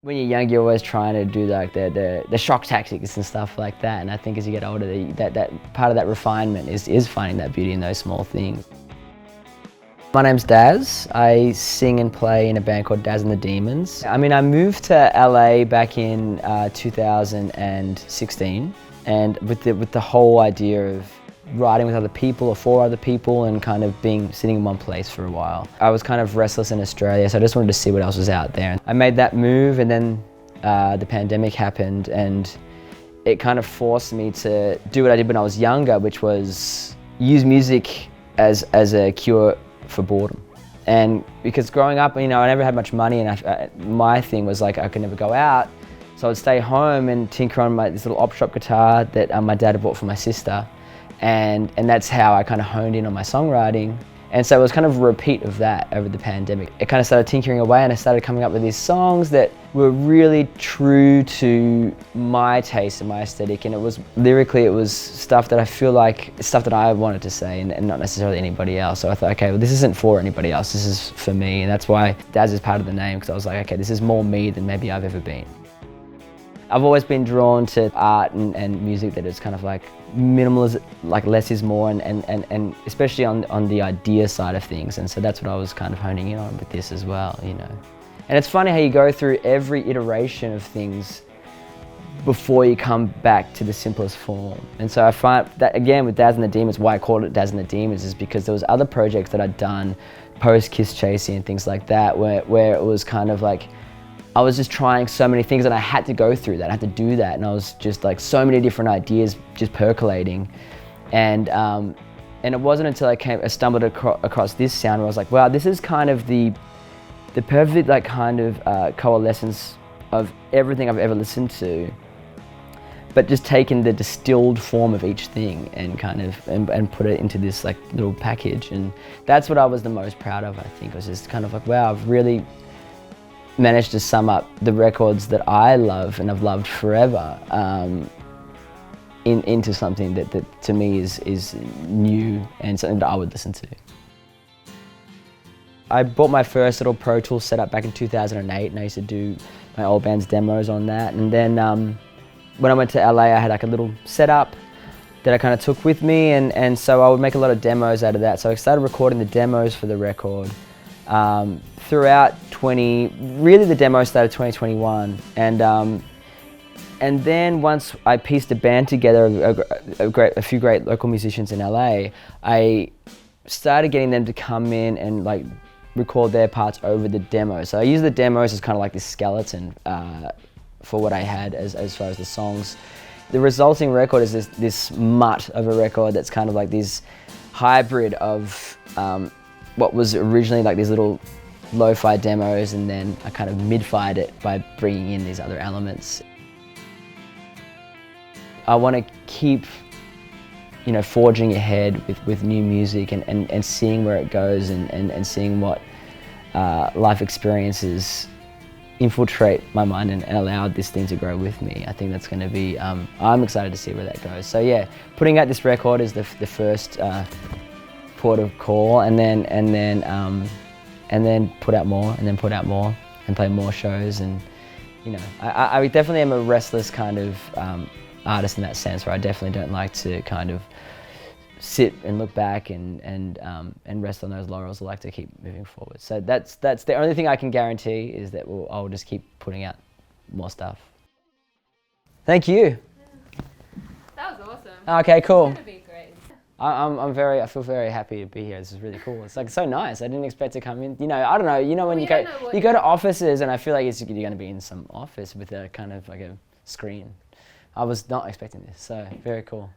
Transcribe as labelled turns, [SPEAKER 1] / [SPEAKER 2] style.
[SPEAKER 1] When you're young, you're always trying to do like the shock tactics and stuff like that. And I think as you get older, that part of that refinement is finding that beauty in those small things. My name's Daz. I sing and play in a band called Daz and the Demons. I mean, I moved to LA back in 2016, and with the whole idea of writing with other people or for other people and kind of sitting in one place for a while. I was kind of restless in Australia, so I just wanted to see what else was out there. I made that move, and then the pandemic happened, and it kind of forced me to do what I did when I was younger, which was use music as a cure for boredom. And because growing up, you know, I never had much money, and my thing was like I could never go out, so I'd stay home and tinker on this little op shop guitar that my dad had bought for my sister. And that's how I kind of honed in on my songwriting. And so it was kind of a repeat of that over the pandemic. It kind of started tinkering away, and I started coming up with these songs that were really true to my taste and my aesthetic. And it was lyrically, it was stuff that I feel like stuff that I wanted to say, and not necessarily anybody else. So I thought, okay, well, this isn't for anybody else, this is for me. And that's why Daz is part of the name, because I was like, okay, this is more me than maybe I've ever been. I've always been drawn to art and music that is kind of like minimal, like less is more, and especially on the idea side of things. And so that's what I was kind of honing in on with this as well, you know. And it's funny how you go through every iteration of things before you come back to the simplest form. And so I find that, again, with Daz and the Demons, why I called it Daz and the Demons is because there was other projects that I'd done, post Kiss Chasing and things like that, where it was kind of like, I was just trying so many things, and I had to go through that, I had to do that, and I was just like so many different ideas just percolating. And it wasn't until I stumbled across this sound where I was like, wow, this is kind of the perfect like kind of coalescence of everything I've ever listened to, but just taking the distilled form of each thing and kind of and put it into this like little package. And that's what I was the most proud of, I think. I was just kind of like, wow, I've really managed to sum up the records that I love and have loved forever into something that to me is new and something that I would listen to. I bought my first little Pro Tools setup back in 2008, and I used to do my old band's demos on that. And then when I went to LA, I had like a little setup that I kind of took with me, and so I would make a lot of demos out of that. So I started recording the demos for the record. Throughout really the demo started 2021, and then once I pieced a band together, a few great local musicians in LA, I started getting them to come in and like record their parts over the demo. So I use the demos as kind of like this skeleton for what I had as far as the songs. The resulting record is this mutt of a record that's kind of like this hybrid of what was originally like these little lo-fi demos, and then I kind of mid-fied it by bringing in these other elements. I want to keep, you know, forging ahead with new music and seeing where it goes, and seeing what life experiences infiltrate my mind and allow this thing to grow with me. I think that's going to be, I'm excited to see where that goes. So yeah, putting out this record is the first port of call, and then put out more, and then put out more, and play more shows. And you know, I definitely am a restless kind of artist in that sense, where I definitely don't like to kind of sit and look back and rest on those laurels. I like to keep moving forward. So that's the only thing I can guarantee, is that I'll just keep putting out more stuff. Thank you.
[SPEAKER 2] That was awesome.
[SPEAKER 1] Okay, cool.
[SPEAKER 2] It's gonna be great.
[SPEAKER 1] I feel very happy to be here. This is really cool. It's like so nice. I didn't expect to come in. You know, I don't know. You know when you go to offices, and I feel like you're going to be in some office with a kind of like a screen. I was not expecting this. So very cool.